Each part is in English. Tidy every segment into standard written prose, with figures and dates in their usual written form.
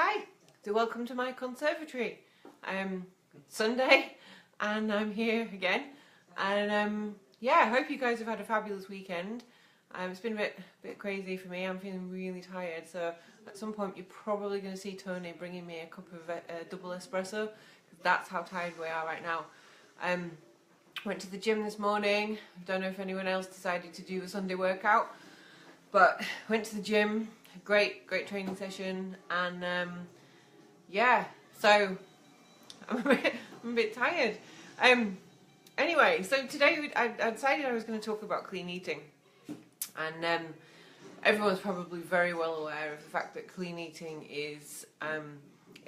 Hi, so welcome to my conservatory. Sunday and I'm here again, and yeah, I hope you guys have had a fabulous weekend. It's been a bit crazy for me. I'm feeling really tired, so at some point you're probably going to see Tony bringing me a cup of double espresso, because that's how tired we are right now. Went to the gym this morning. Don't know if anyone else decided to do a Sunday workout, but went to the gym. Great training session, and yeah, so I'm a bit tired. Anyway, so today I decided I was going to talk about clean eating, and everyone's probably very well aware of the fact that clean eating is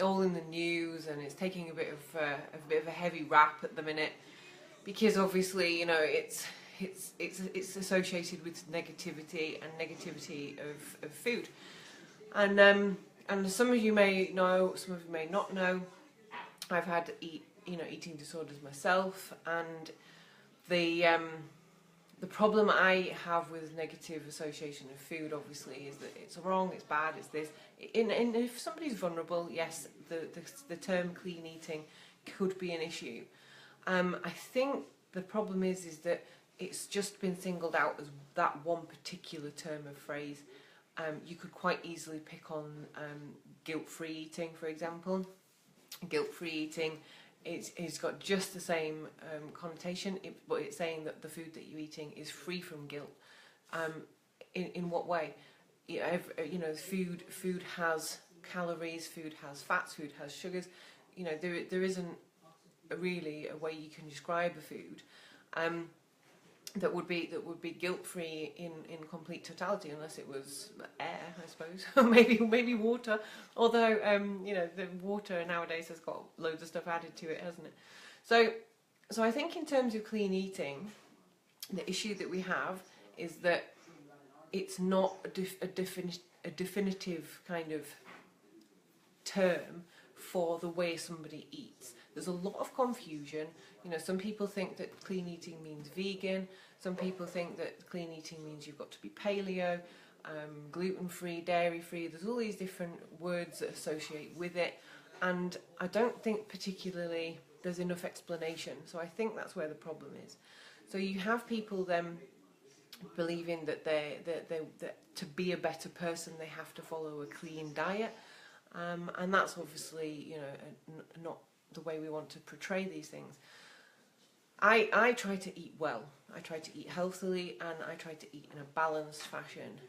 all in the news, and it's taking a bit of a heavy rap at the minute, because obviously, you know, it's associated with negativity of food, and some of you may know, some of you may not know. I've had eating disorders myself, and the problem I have with negative association of food, obviously, is that it's wrong, it's bad, it's this. And if somebody's vulnerable, yes, the term clean eating could be an issue. I think the problem is that it's just been singled out as that one particular term of phrase. You could quite easily pick on guilt-free eating, for example. Guilt-free eating, it's got just the same connotation, but it's saying that the food that you're eating is free from guilt. In what way? Food has calories, food has fats, food has sugars. You know, there isn't really a way you can describe a food that would be guilt-free in complete totality, unless it was air, I suppose, or maybe water. Although the water nowadays has got loads of stuff added to it, hasn't it? So I think in terms of clean eating, the issue that we have is that it's not a definitive kind of term for the way somebody eats. There's a lot of confusion. You know, some people think that clean eating means vegan. Some people think that clean eating means you've got to be paleo, gluten-free, dairy-free. There's all these different words that associate with it, and I don't think particularly there's enough explanation. So I think that's where the problem is. So you have people then believing that that to be a better person they have to follow a clean diet, and that's obviously not the way we want to portray these things. I try to eat well. I try to eat healthily, and I try to eat in a balanced fashion.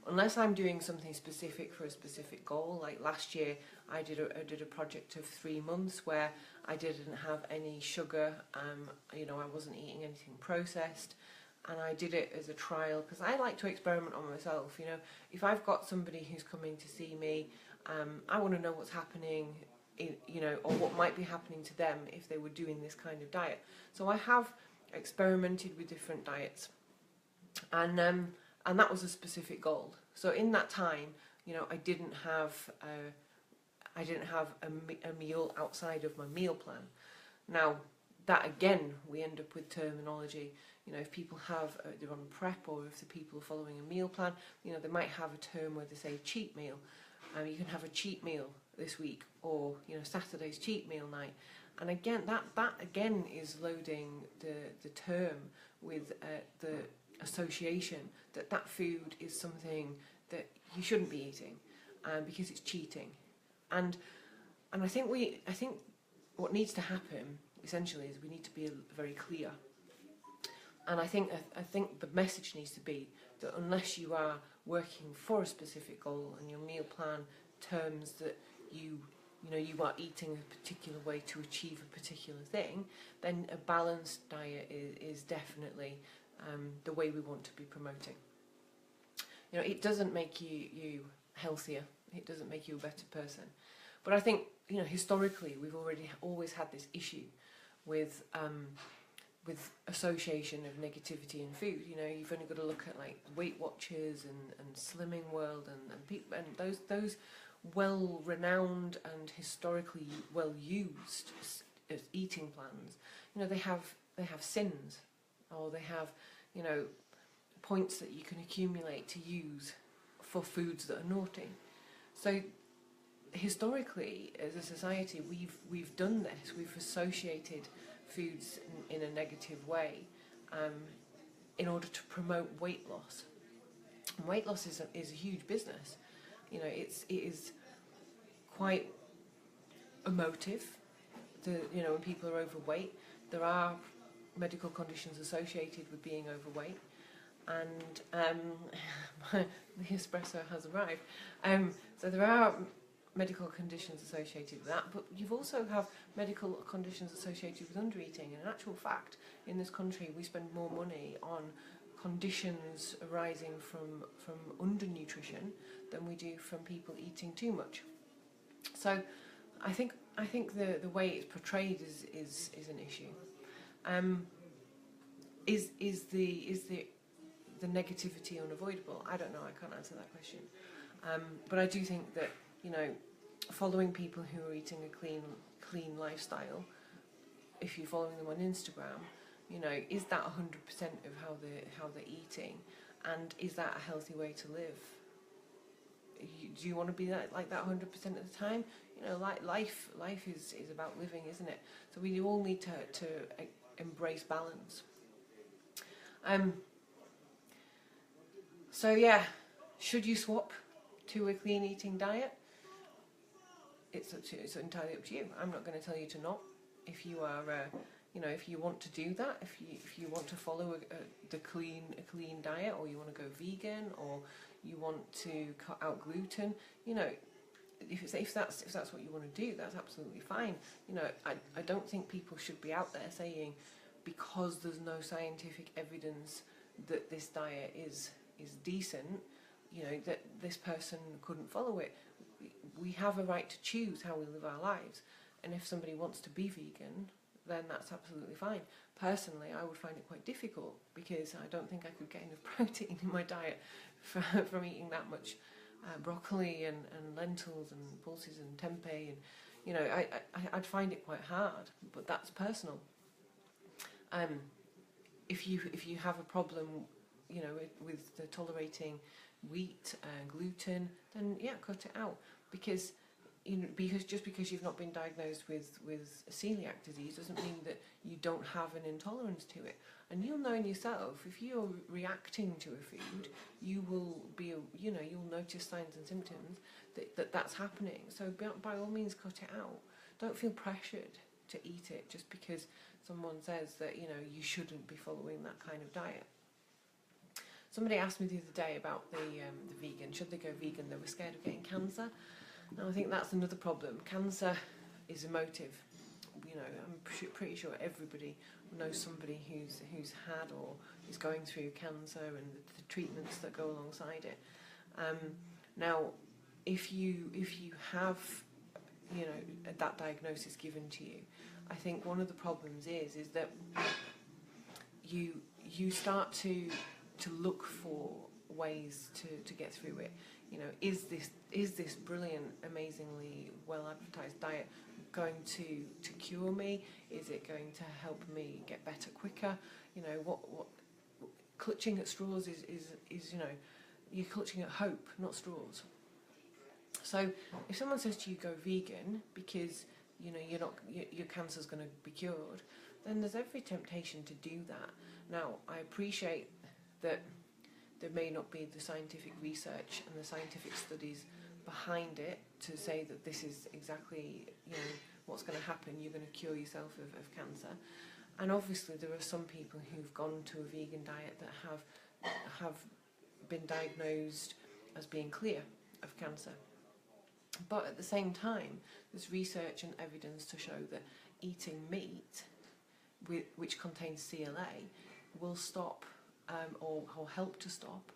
Unless I'm doing something specific for a specific goal, like last year I did a project of 3 months where I didn't have any sugar. I wasn't eating anything processed, and I did it as a trial because I like to experiment on myself. You know, if I've got somebody who's coming to see me, I want to know what's happening, or what might be happening to them if they were doing this kind of diet. So I have experimented with different diets, and that was a specific goal. So in that time, I didn't have a meal outside of my meal plan. Now, that again, we end up with terminology. If people they're on prep, or if the people are following a meal plan, they might have a term where they say cheat meal. You can have a cheat meal this week, or Saturday's cheat meal night, and again that again is loading the term with the association that food is something that you shouldn't be eating, because it's cheating, and I think what needs to happen essentially is we need to be very clear, and I think the message needs to be that unless you are working for a specific goal and your meal plan terms that you are eating a particular way to achieve a particular thing, then a balanced diet is definitely the way we want to be promoting. It doesn't make you healthier, it doesn't make you a better person, but I think historically we've always had this issue with association of negativity in food. You've only got to look at like Weight Watchers and Slimming World and people, and those well-renowned and historically well-used eating plans. They have sins, or they have points that you can accumulate to use for foods that are naughty. So historically, as a society, we've done this. We've associated foods in a negative way in order to promote weight loss. And weight loss is a huge business. You know, it is quite emotive. When people are overweight, there are medical conditions associated with being overweight, and the espresso has arrived. So there are medical conditions associated with that, but you've also have medical conditions associated with undereating. And in actual fact, in this country, we spend more money on conditions arising from undernutrition than we do from people eating too much. So I think the way it's portrayed is an issue. Is the negativity unavoidable? I don't know. I can't answer that question. But I do think that, you know, following people who are eating a clean lifestyle, if you're following them on Instagram, you know, is that 100% of how they're eating, and is that a healthy way to live? Do you want to be like that 100% of the time? You know, life is about living, isn't it? So we all need to embrace balance. So yeah, should you swap to a clean eating diet? It's entirely up to you. I'm not going to tell you to not. If you are, if you want to do that, if you want to follow a clean diet, or you want to go vegan, or you want to cut out gluten, you know, if that's what you want to do, that's absolutely fine. You know, I don't think people should be out there saying, because there's no scientific evidence that this diet is decent, you know, that this person couldn't follow it. We have a right to choose how we live our lives, and if somebody wants to be vegan, then that's absolutely fine. Personally, I would find it quite difficult, because I don't think I could get enough protein in my diet from eating that much broccoli and lentils and pulses and tempeh, and you know, I'd find it quite hard, but that's personal. If you have a problem, you know, with the tolerating wheat and gluten, then yeah, cut it out, because just because you've not been diagnosed with celiac disease doesn't mean that you don't have an intolerance to it. And you'll know in yourself, if you're reacting to a food, you'll notice signs and symptoms that's happening. So by all means, cut it out. Don't feel pressured to eat it just because someone says that, you know, you shouldn't be following that kind of diet. Somebody asked me the other day about the vegan. Should they go vegan? They were scared of getting cancer. And I think that's another problem. Cancer is emotive. You know, I'm pretty sure everybody knows somebody who's had or is going through cancer, and the treatments that go alongside it. Now, if you have, you know, that diagnosis given to you, I think one of the problems is that you start to look for ways to get through it. You know, is this brilliant, amazingly well advertised diet going to cure me? Is it going to help me get better quicker? You know, what clutching at straws is you know, you're clutching at hope, not straws. So if someone says to you, go vegan because, you know, your cancer's going to be cured, then there's every temptation to do that. Now, I appreciate that there may not be the scientific research and the scientific studies behind it to say that this is exactly, you know, what's going to happen. You're going to cure yourself of cancer. And obviously there are some people who've gone to a vegan diet that have been diagnosed as being clear of cancer. But at the same time, there's research and evidence to show that eating meat, which contains CLA, will stop or help to stop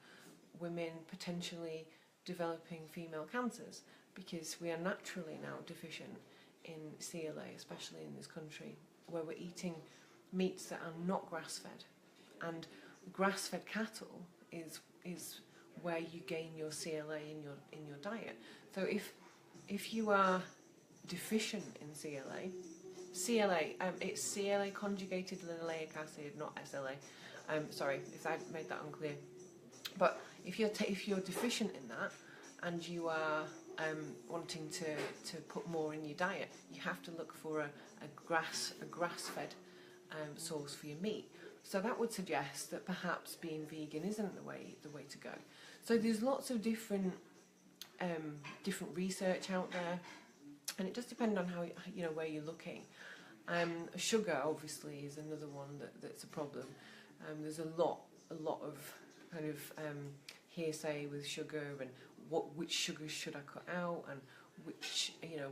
women potentially developing female cancers, because we are naturally now deficient in CLA, especially in this country, where we're eating meats that are not grass-fed. And grass-fed cattle is where you gain your CLA in your diet. So if you are deficient in CLA, it's CLA conjugated linoleic acid, not SLA. Sorry if I made that unclear. But if you're deficient in that, and you are wanting to put more in your diet, you have to look for a grass-fed source for your meat. So that would suggest that perhaps being vegan isn't the way to go. So there's lots of different research out there, and it just depends on how, you know, where you're looking. Sugar obviously is another one that's a problem. There's a lot of kind of hearsay with sugar, and which sugars should I cut out, and which, you know,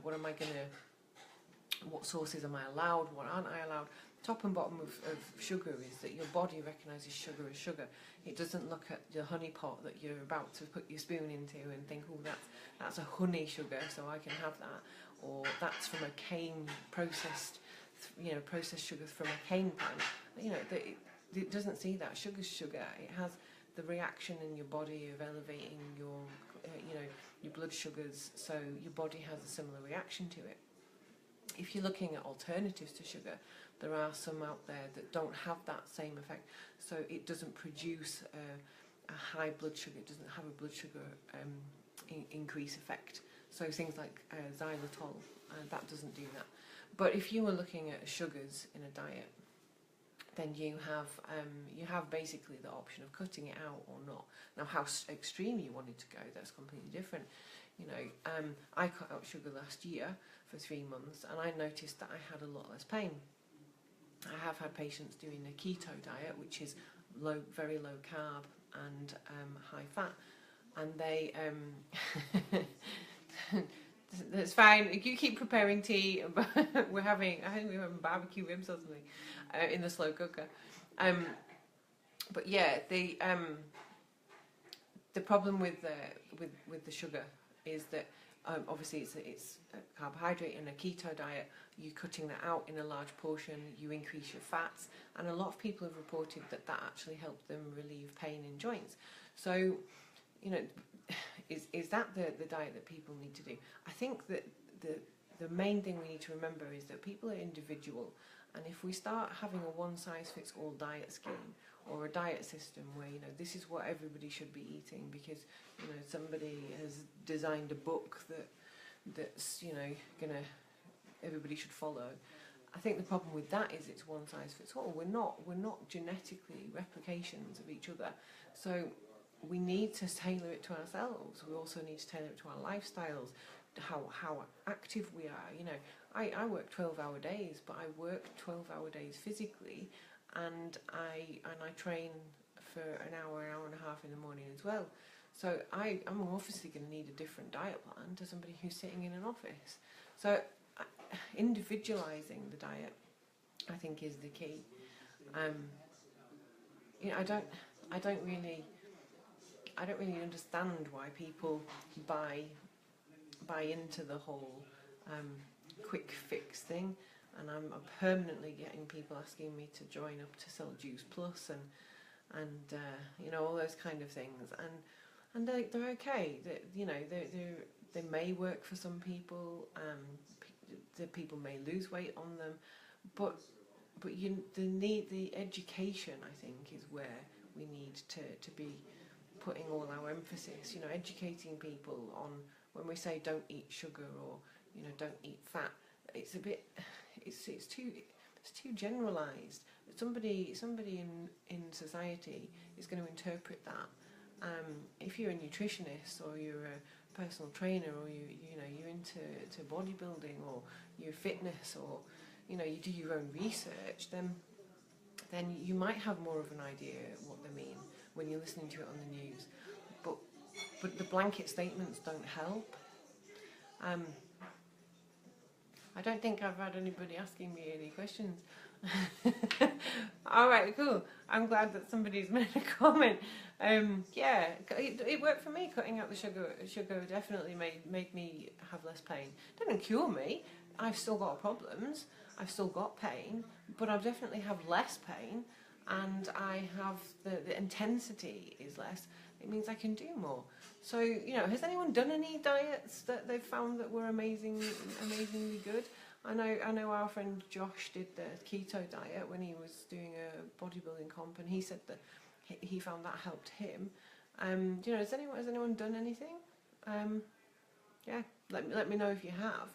what sources am I allowed, what aren't I allowed. Top and bottom of sugar is that your body recognises sugar as sugar. It doesn't look at the honey pot that you're about to put your spoon into and think, oh, that's a honey sugar, so I can have that, or that's from a cane processed sugar from a cane plant. You know, it doesn't see that. Sugar's sugar. It has the reaction in your body of elevating your, your blood sugars, so your body has a similar reaction to it. If you're looking at alternatives to sugar, there are some out there that don't have that same effect. So it doesn't produce a high blood sugar. It doesn't have a blood sugar increase effect. So things like xylitol, that doesn't do that. But if you were looking at sugars in a diet, then you have basically the option of cutting it out or not. Now, how extreme you wanted to go, that's completely different. You know, I cut out sugar last year for 3 months, and I noticed that I had a lot less pain. I have had patients doing a keto diet, which is very low carb and high fat, and they that's fine. You keep preparing tea. I think we're having barbecue ribs or something in the slow cooker. But yeah, the problem with the sugar is that obviously it's a carbohydrate. In a keto diet, you're cutting that out in a large portion. You increase your fats, and a lot of people have reported that actually helped them relieve pain in joints. So, you know, is that the diet that people need to do? I think that the main thing we need to remember is that people are individual, and if we start having a one-size-fits-all diet scheme or a diet system where, you know, this is what everybody should be eating because, you know, somebody has designed a book that's, you know, everybody should follow. I think the problem with that is it's one size fits all. We're not genetically replications of each other, so we need to tailor it to ourselves. We also need to tailor it to our lifestyles, how active we are. You know, I work 12-hour days, but I work 12-hour days physically, and I train for an hour and a half in the morning as well. So I'm obviously going to need a different diet plan to somebody who's sitting in an office. So individualizing the diet, I think, is the key. You know, I don't really understand why people buy into the whole quick fix thing, and I'm permanently getting people asking me to join up to Cell Juice Plus and you know, all those kind of things, and they're okay. You know, they may work for some people. The people may lose weight on them, but the education, I think, is where we need to be putting all our emphasis. You know, educating people on when we say don't eat sugar or, you know, don't eat fat. It's a bit, it's too generalised. Somebody in society is going to interpret that. If you're a nutritionist or you're a personal trainer or you're into bodybuilding or you're fitness or, you know, you do your own research, then you might have more of an idea what they mean when you're listening to it on the news. But the blanket statements don't help. I don't think I've had anybody asking me any questions. All right, cool. I'm glad that somebody's made a comment. Yeah, it worked for me. Cutting out the sugar definitely made me have less pain. Didn't cure me. I've still got problems. I've still got pain, but I definitely have less pain, and I have the intensity is less. It means I can do more. So, you know, has anyone done any diets that they've found that were amazingly good? I know our friend Josh did the keto diet when he was doing a bodybuilding comp, and he said that he found that helped him. You know, has anyone done anything? Yeah, let me know if you have.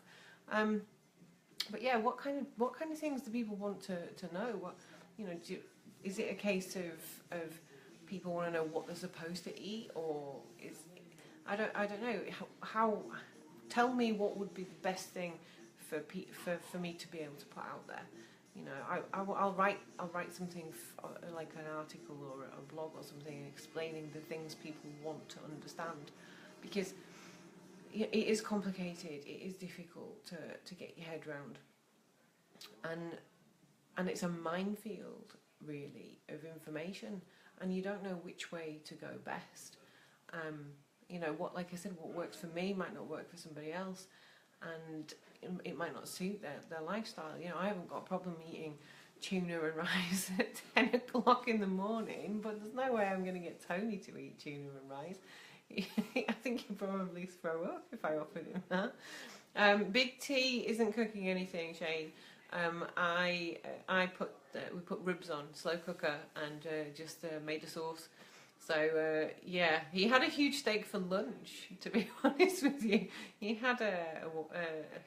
But yeah, what kind of things do people want to know? What, you know, is it a case of people want to know what they're supposed to eat, or is, I don't know how tell me what would be the best thing for me to be able to put out there. You know, I'll write something like an article or a blog or something explaining the things people want to understand, because it is complicated. It is difficult to get your head around, and it's a minefield really of information, and you don't know which way to go best. You know, what, like I said, what works for me might not work for somebody else, and it might not suit their lifestyle. You know, I haven't got a problem eating tuna and rice at 10 o'clock in the morning, but there's no way I'm going to get Tony to eat tuna and rice. I think he'd probably throw up if I offered him that. Big T isn't cooking anything, Shane. We put ribs on slow cooker and just made a sauce. So yeah, he had a huge steak for lunch. To be honest with you, he had a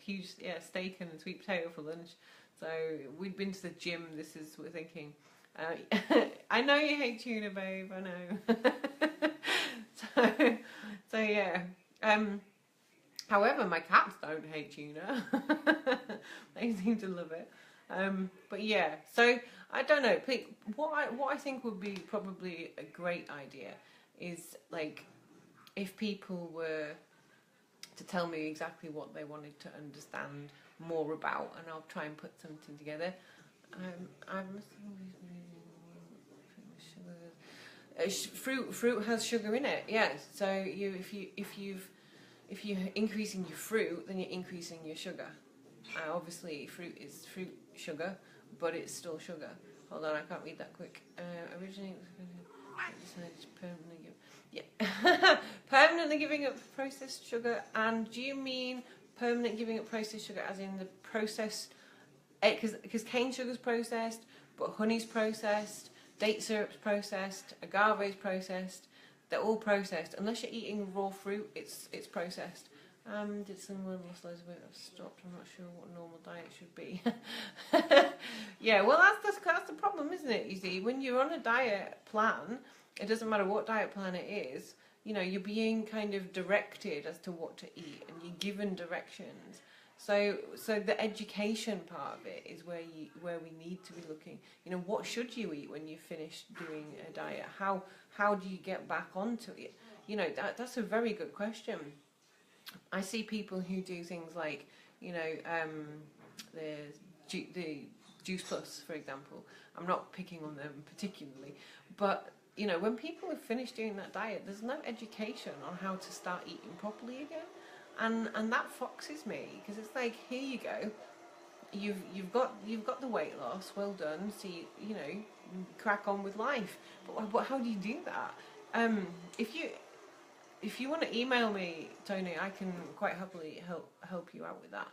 huge steak and a sweet potato for lunch. So we'd been to the gym. We're thinking. I know you hate tuna, babe. I know. so yeah. However, my cats don't hate tuna. They seem to love it. But yeah, so I don't know. What I think would be probably a great idea is, like, if people were to tell me exactly what they wanted to understand more about, and I'll try and put something together. Fruit has sugar in it. Yeah. So if you're increasing your fruit, then you're increasing your sugar. Obviously, fruit is fruit sugar, but it's still sugar. Hold on, I can't read that quick. Originally, permanently giving up processed sugar. And do you mean permanent giving up processed sugar, as in the processed? Because cane sugar's processed, but honey's processed, date syrup's processed, agave's processed. They're all processed. Unless you're eating raw fruit, it's processed. Did someone lost loads of weight? I've stopped. I'm not sure what normal diet should be. Yeah, well, that's the problem, isn't it? You see, when you're on a diet plan, it doesn't matter what diet plan it is. You know, you're being kind of directed as to what to eat, and you're given directions. So the education part of it is where we need to be looking. You know, what should you eat when you've finished doing a diet? How do you get back onto it? You know, that's a very good question. I see people who do things like, you know, the Juice Plus, for example. I'm not picking on them particularly, but you know, when people have finished doing that diet, there's no education on how to start eating properly again, and that foxes me, because it's like, here you go, you've got the weight loss, well done. So you know, crack on with life. But how do you do that? If you want to email me, Tony, I can quite happily help you out with that.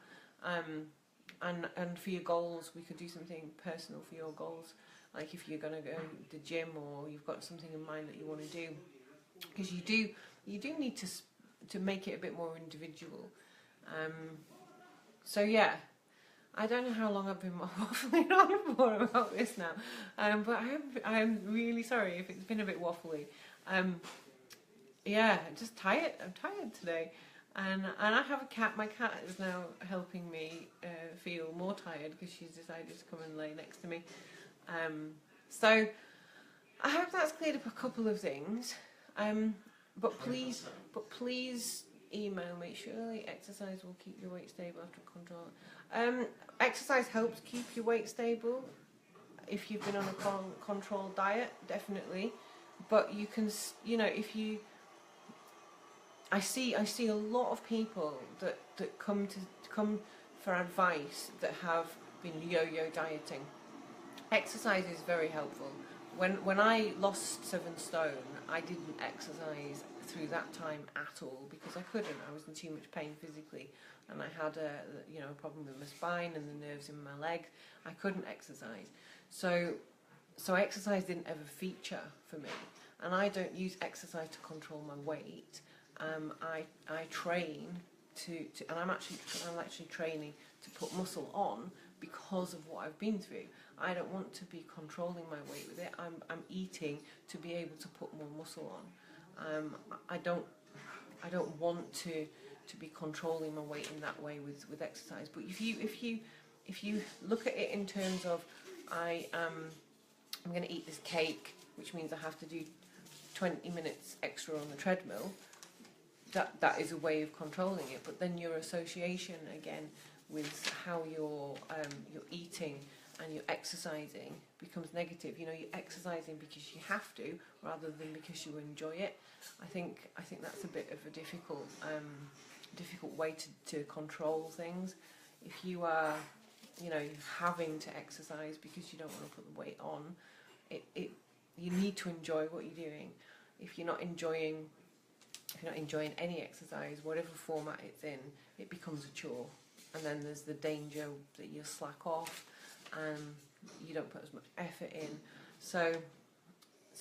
And for your goals, we could do something personal for your goals. Like if you're going to go to the gym, or you've got something in mind that you want to do, because you do need to make it a bit more individual. So yeah, I don't know how long I've been waffling on for about this now, but I'm really sorry if it's been a bit waffly. Yeah, just tired. I'm tired today, and I have a cat. My cat is now helping me feel more tired, because she's decided to come and lay next to me. So I hope that's cleared up a couple of things. But please email me. Surely exercise will keep your weight stable after control. Exercise helps keep your weight stable if you've been on a controlled diet, definitely. But you can, you know, if you. I see a lot of people that come for advice that have been yo-yo dieting. Exercise is very helpful. When I lost 7 stone, I didn't exercise through that time at all, because I couldn't. I was in too much pain physically, and I had a problem with my spine and the nerves in my leg. I couldn't exercise, so exercise didn't ever feature for me. And I don't use exercise to control my weight. I train and I'm actually training to put muscle on because of what I've been through. I don't want to be controlling my weight with it. I'm eating to be able to put more muscle on. I don't want to be controlling my weight in that way with exercise. But if you look at it in terms of I'm going to eat this cake, which means I have to do 20 minutes extra on the treadmill, that is a way of controlling it. But then your association again with how you're eating and you're exercising becomes negative. You know, you're exercising because you have to rather than because you enjoy it. I think that's a bit of a difficult way to control things. If you are, you know, having to exercise because you don't want to put the weight on, you need to enjoy what you're doing. If you're not enjoying any exercise, whatever format it's in, it becomes a chore, and then there's the danger that you slack off and you don't put as much effort in. So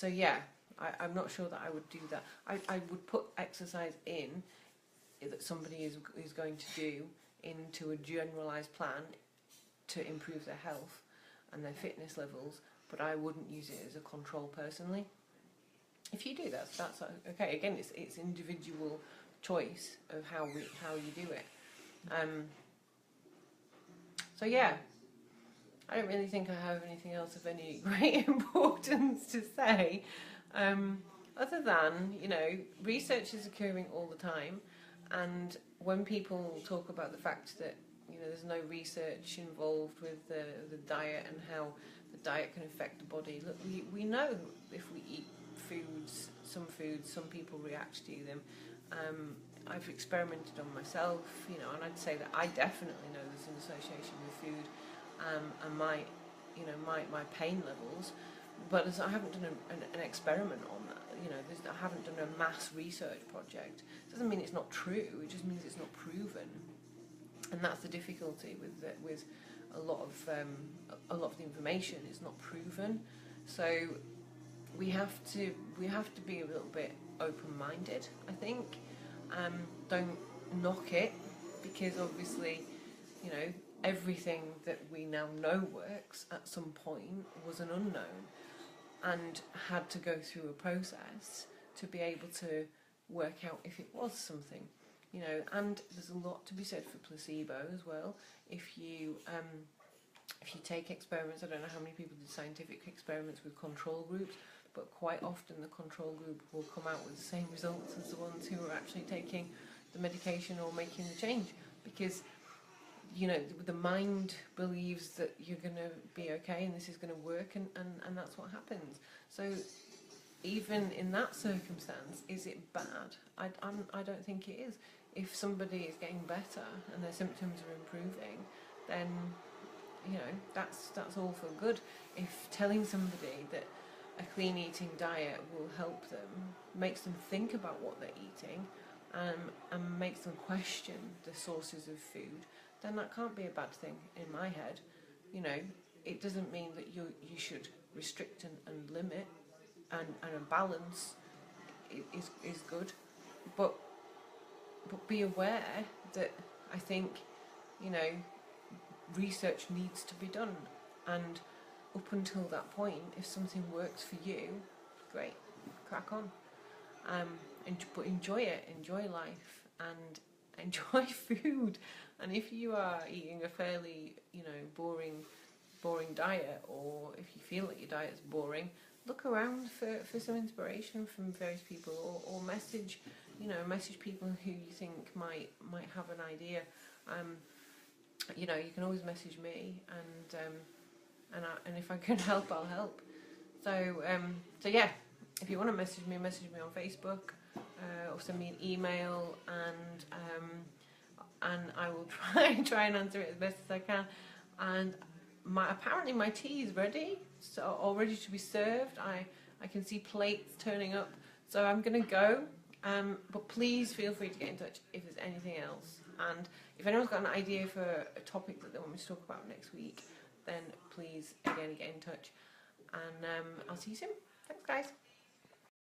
yeah, I'm not sure that I would do that. I would put exercise in that somebody is going to do into a generalised plan to improve their health and their fitness levels, but I wouldn't use it as a control personally. If you do, that's okay. Again, it's individual choice of how you do it. So yeah, I don't really think I have anything else of any great importance to say, other than, you know, research is occurring all the time, and when people talk about the fact that, you know, there's no research involved with the diet and how the diet can affect the body, look, we know if we eat some foods, some people react to them. I've experimented on myself, you know, and I'd say that I definitely know there's an association with food and my pain levels, but I haven't done an experiment on that. You know, I haven't done a mass research project. It doesn't mean it's not true. It just means it's not proven, and that's the difficulty with a lot of the information. It's not proven, so we have to be a little bit open-minded, I think. Don't knock it, because obviously, you know, everything that we now know works at some point was an unknown and had to go through a process to be able to work out if it was something, you know. And there's a lot to be said for placebo as well. If you take experiments, I don't know how many people did scientific experiments with control groups, but quite often the control group will come out with the same results as the ones who are actually taking the medication or making the change, because, you know, the mind believes that you're going to be okay and this is going to work, and that's what happens. So even in that circumstance, is it bad? I don't think it is. If somebody is getting better and their symptoms are improving, then, you know, that's all for good. If telling somebody that a clean eating diet will help them, makes them think about what they're eating, and makes them question the sources of food, then that can't be a bad thing in my head. You know, it doesn't mean that you should restrict and limit, and a balance is good, but be aware that I think, you know, research needs to be done, and up until that point, if something works for you, great, crack on. But enjoy it, enjoy life, and enjoy food. And if you are eating a fairly, you know, boring diet, or if you feel that your diet's boring, look around for some inspiration from various people, or message people who you think might have an idea. You know, you can always message me, and if I can help, I'll help. So yeah, if you want to message me on Facebook, or send me an email, and I will try and answer it as best as I can. And apparently my tea is ready, so all ready to be served. I can see plates turning up, so I'm gonna go. But please feel free to get in touch if there's anything else. And if anyone's got an idea for a topic that they want me to talk about next week, then please again get in touch. And I'll see you soon. Thanks, guys.